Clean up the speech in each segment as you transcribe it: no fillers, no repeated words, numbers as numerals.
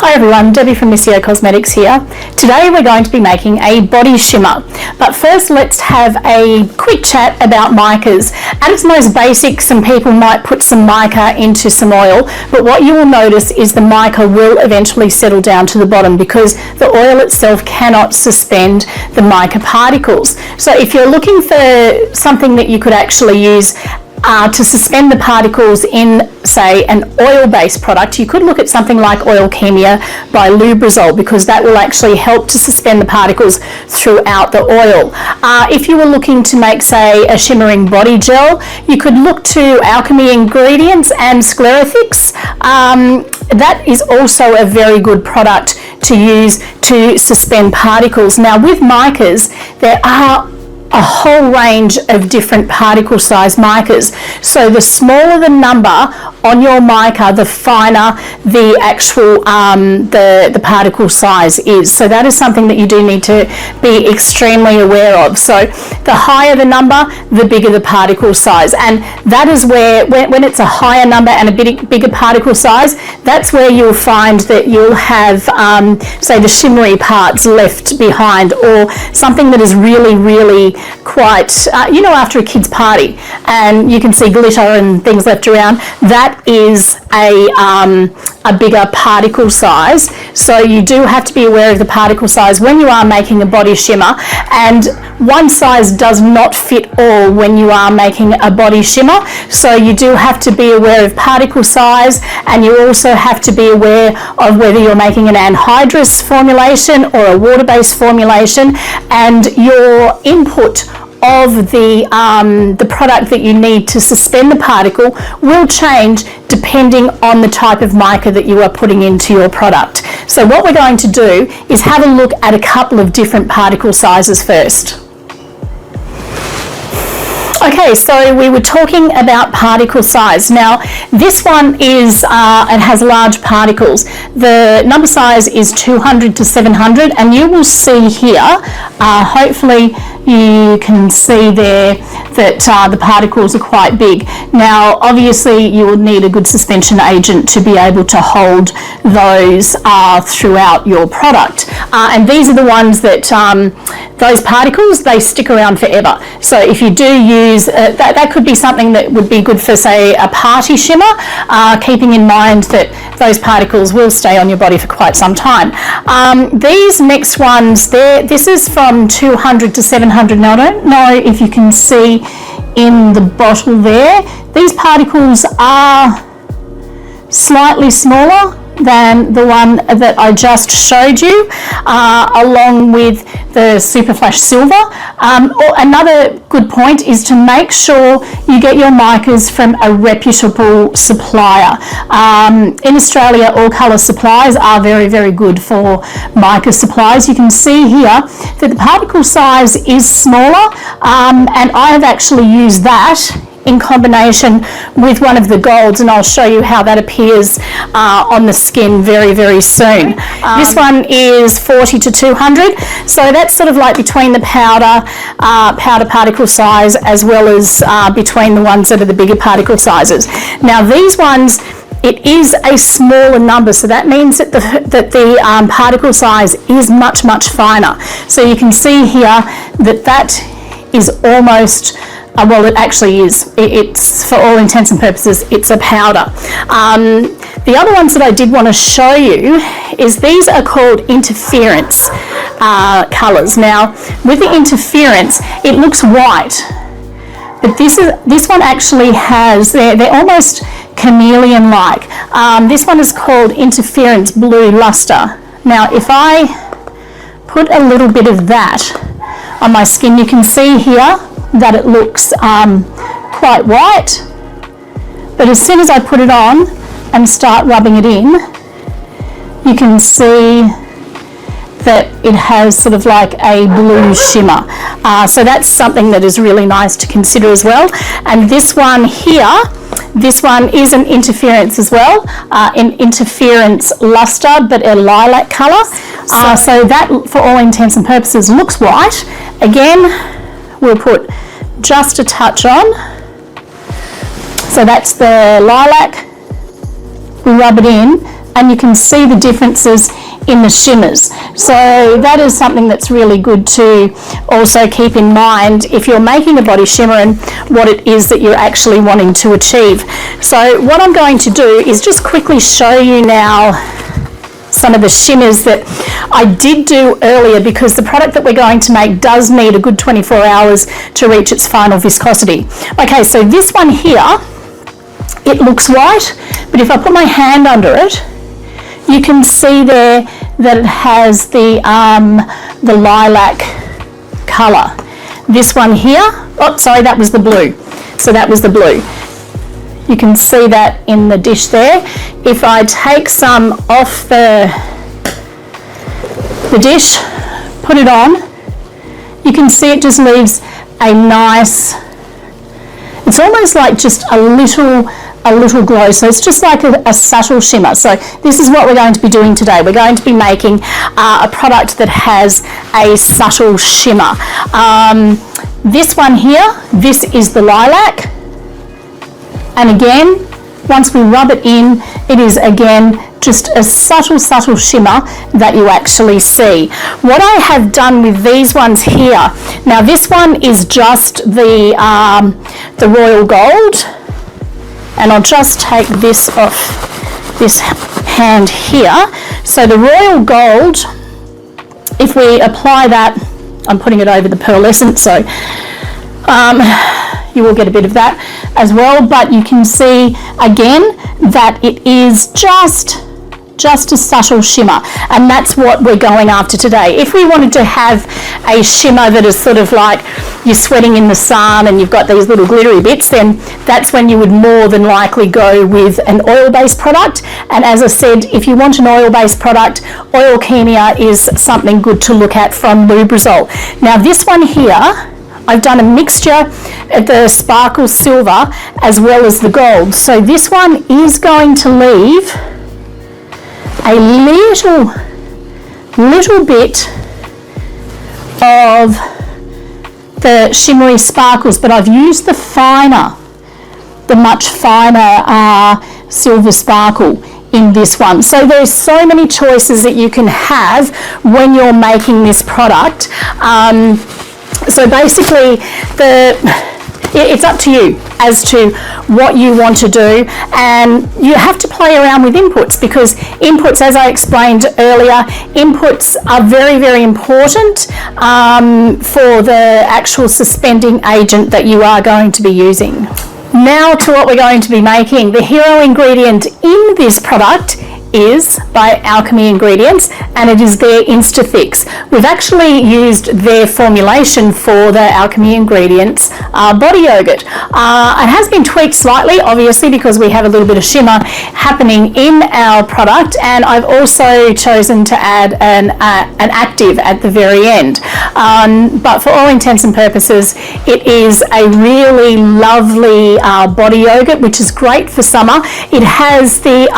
Hi everyone, Debbie from Misceo Cosmetics here. Today we're going to be making a body shimmer. But first let's have a quick chat about micas. At its most basic, some people might put some mica into some oil, but what you will notice is the mica will eventually settle down to the bottom because the oil itself cannot suspend the mica particles. So if you're looking for something that you could actually use to suspend the particles in, say, an oil-based product, you could look at something like Oil Chemia by Lubrizol, because that will actually help to suspend the particles throughout the oil. If you were looking to make, say, a shimmering body gel, you could look to Alchemy Ingredients and Sclerethix. That is also a very good product to use to suspend particles. Now, with micas, there are a whole range of different particle size micas. So the smaller the number on your mica, the finer the actual the particle size is. So that is something that you do need to be extremely aware of. So the higher the number, the bigger the particle size, and that is where when it's a higher number and a bigger particle size, that's where you'll find that you'll have say the shimmery parts left behind, or something that is really quite, you know, after a kid's party and you can see glitter and things left around, that is a bigger particle size. So you do have to be aware of the particle size when you are making a body shimmer, and one size does not fit all when you are making a body shimmer. So you do have to be aware of particle size, and you also have to be aware of whether you're making an anhydrous formulation or a water-based formulation, and your input of the product that you need to suspend the particle will change depending on the type of mica that you are putting into your product. So what we're going to do is have a look at a couple of different particle sizes first. Okay, so we were talking about particle size. Now, this one is, it has large particles. The number size is 200 to 700, and you will see here, hopefully you can see there that the particles are quite big. Now, obviously you will need a good suspension agent to be able to hold those throughout your product. And these are the ones that, those particles, they stick around forever. So if you do use, that could be something that would be good for, say, a party shimmer, keeping in mind that those particles will stay on your body for quite some time. These next ones, this is from 200 to 700. Now, I don't know if you can see in the bottle there, these particles are slightly smaller than the one that I just showed you, along with the Super Flash Silver. Another good point is to make sure you get your micas from a reputable supplier. In Australia, All Colour Supplies are very good for mica supplies. You can see here that the particle size is smaller, and I have actually used that in combination with one of the golds, and I'll show you how that appears on the skin very soon. This one is 40 to 200, so that's sort of like between the powder particle size as well as between the ones that are the bigger particle sizes. Now these ones, it is a smaller number, so that means that the particle size is much finer. So you can see here that is almost, well, it actually is. It's, for all intents and purposes, it's a powder. The other ones that I did want to show you is these are called interference colours. Now, with the interference, it looks white, but this one actually has, they're almost chameleon-like. This one is called Interference Blue Luster. Now, if I put a little bit of that on my skin, you can see here that it looks quite white, but as soon as I put it on and start rubbing it in, you can see that it has sort of like a blue shimmer. So that's something that is really nice to consider as well. And this one here, this one is an interference as well, in interference luster, but a lilac colour. So that, for all intents and purposes, looks white. Again, we'll put just a touch on. So that's the lilac. We rub it in. and you can see the differences in the shimmers. So that is something that's really good to also keep in mind if you're making a body shimmer and what it is that you're actually wanting to achieve. So what I'm going to do is just quickly show you now some of the shimmers that I did do earlier, because the product that we're going to make does need a good 24 hours to reach its final viscosity. Okay, so this one here, it looks white, but if I put my hand under it, you can see there that it has the lilac colour. This one here, oh sorry, that was the blue. So that was the blue. You can see that in the dish there. If I take some off the dish, put it on, you can see it just leaves a nice, it's almost like just a little glow. So it's just like a subtle shimmer. So this is what we're going to be doing today. We're going to be making a product that has a subtle shimmer. This one here, this is the lilac. And again, once we rub it in, it is again just a subtle shimmer that you actually see. What I have done with these ones here, now this one is just the royal gold, and I'll just take this off this hand here. So the royal gold, if we apply that, I'm putting it over the pearlescent, so you will get a bit of that as well, but you can see again that it is just a subtle shimmer, and that's what we're going after today. If we wanted to have a shimmer that is sort of like you're sweating in the sun and you've got these little glittery bits, then that's when you would more than likely go with an oil-based product. And as I said, if you want an oil-based product, Oil Chemia is something good to look at from Lubrizol. Now this one here, I've done a mixture of the sparkle silver as well as the gold. So this one is going to leave a little bit of the shimmery sparkles, but I've used the much finer silver sparkle in this one. So there's so many choices that you can have when you're making this product. So basically, it's up to you as to what you want to do, and you have to play around with inputs, because inputs, as I explained earlier, inputs are very, very important for the actual suspending agent that you are going to be using. Now to what we're going to be making. The hero ingredient in this product is by Alchemy Ingredients, and it is their Instafix. We've actually used their formulation for the Alchemy Ingredients body yogurt. It has been tweaked slightly, obviously, because we have a little bit of shimmer happening in our product, and I've also chosen to add an active at the very end. But for all intents and purposes, it is a really lovely body yogurt, which is great for summer. It has the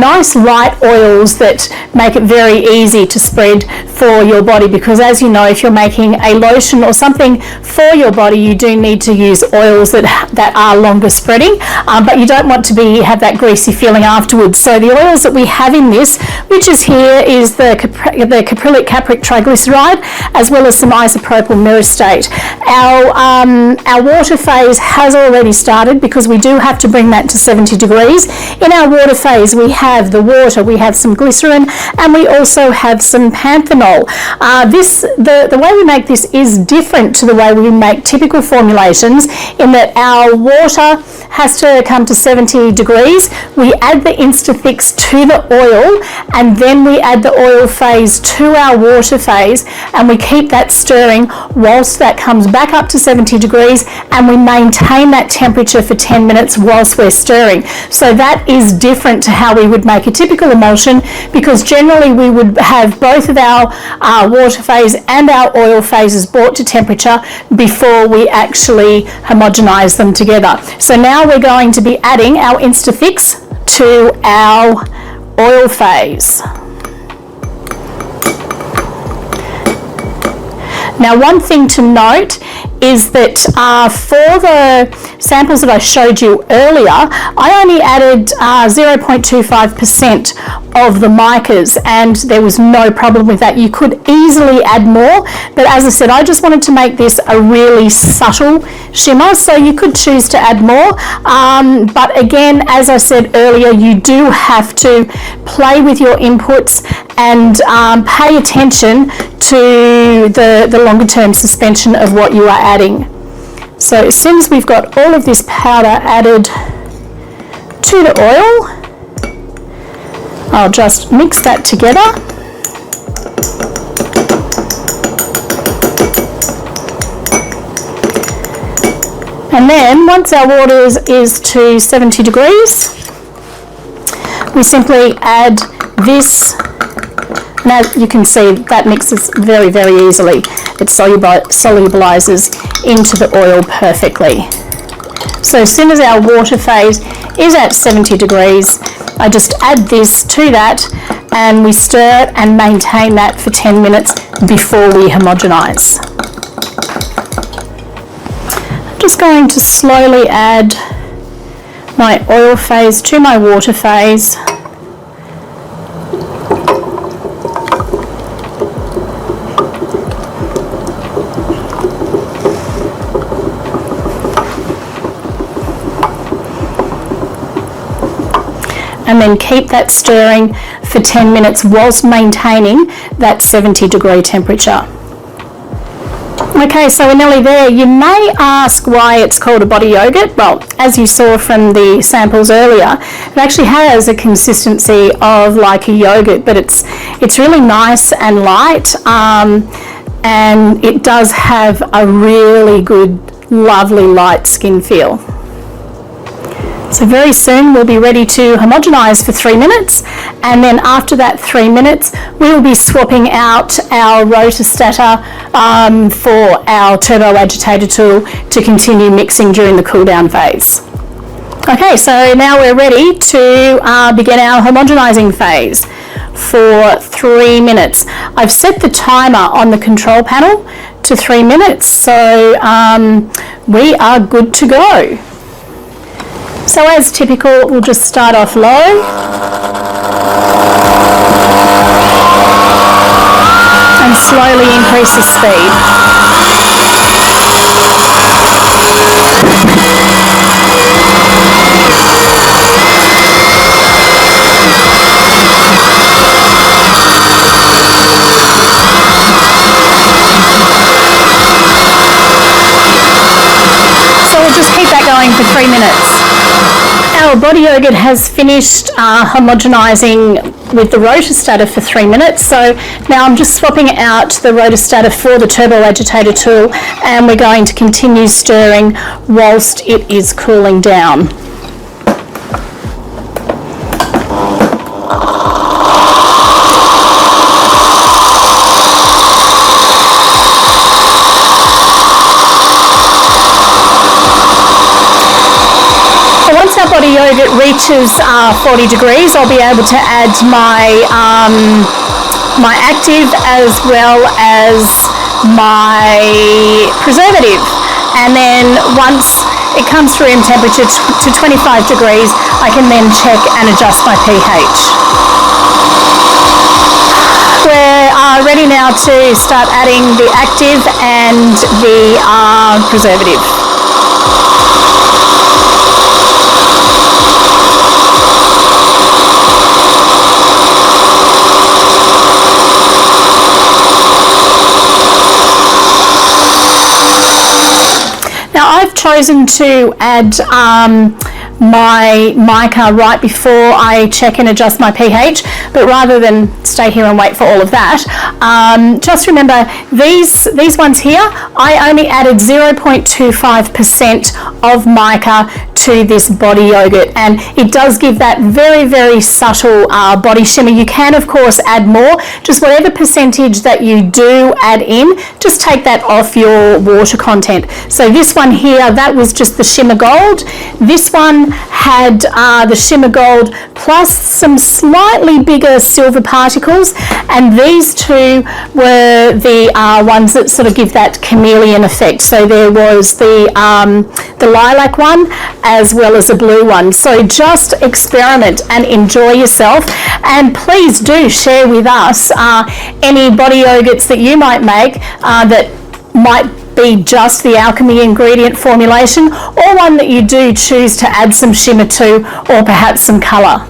nice light oils that make it very easy to spread for your body, because as you know, if you're making a lotion or something for your body, you do need to use oils that are longer spreading, but you don't want to have that greasy feeling afterwards. So the oils that we have in this, which is here, is the caprylic capric triglyceride, as well as some isopropyl myristate. Our water phase has already started, because we do have to bring that to 70 degrees. In our water phase, we have the water, we have some glycerin, and we also have some panthenol. The way we make this is different to the way we make typical formulations, in that our water has to come to 70 degrees. We add the Instafix to the oil, and then we add the oil phase to our water phase, and we keep that stirring whilst that comes back up to 70 degrees, and we maintain that temperature for 10 minutes whilst we're stirring. So that is different to how we would make a typical emulsion, because generally we would have both of our water phase and our oil phases brought to temperature before we actually homogenize them together. So now we're going to be adding our Instafix to our oil phase. Now, one thing to note is that for the samples that I showed you earlier, I only added 0.25% of the micas, and there was no problem with that. You could easily add more, but as I said, I just wanted to make this a really subtle shimmer, so you could choose to add more, but again, as I said earlier, you do have to play with your inputs and pay attention to the longer term suspension of what you are adding. So as soon as we've got all of this powder added to the oil, I'll just mix that together. And then once our water is to 70 degrees, we simply add this. Now you can see that mixes very, very easily. It solubilizes into the oil perfectly. So as soon as our water phase is at 70 degrees, I just add this to that, and we stir it and maintain that for 10 minutes before we homogenize. I'm just going to slowly add my oil phase to my water phase. And then keep that stirring for 10 minutes whilst maintaining that 70 degree temperature. Okay, so we're nearly there. You may ask why it's called a body yogurt. Well, as you saw from the samples earlier, it actually has a consistency of like a yogurt, but it's really nice and light, and it does have a really good, lovely light skin feel. So very soon we'll be ready to homogenize for 3 minutes, and then after that 3 minutes we'll be swapping out our rotostator for our turbo agitator tool to continue mixing during the cool down phase. Okay, so now we're ready to begin our homogenizing phase for 3 minutes. I've set the timer on the control panel to 3 minutes, so we are good to go. So as typical, we'll just start off low and slowly increase the speed. So we'll just keep that going for 3 minutes. Our body yogurt has finished homogenizing with the rotostator for 3 minutes, so now I'm just swapping out the rotostator for the turbo agitator tool, and we're going to continue stirring whilst it is cooling down. Body yogurt reaches 40 degrees, I'll be able to add my my active as well as my preservative, and then once it comes through in temperature to 25 degrees, I can then check and adjust my pH. We're ready now to start adding the active and the preservative. Now I've chosen to add my mica right before I check and adjust my pH, but rather than stay here and wait for all of that, just remember these ones here, I only added 0.25% of mica to this body yogurt, and it does give that very, very subtle body shimmer. You can of course add more, just whatever percentage that you do add in, just take that off your water content. So this one here, that was just the shimmer gold. This one had the shimmer gold plus some slightly bigger silver particles, and these two were the ones that sort of give that chameleon effect. So there was the lilac one as well as a blue one. So just experiment and enjoy yourself, and please do share with us any body yogurts that you might make that might be just the alchemy ingredient formulation, or one that you do choose to add some shimmer to, or perhaps some colour.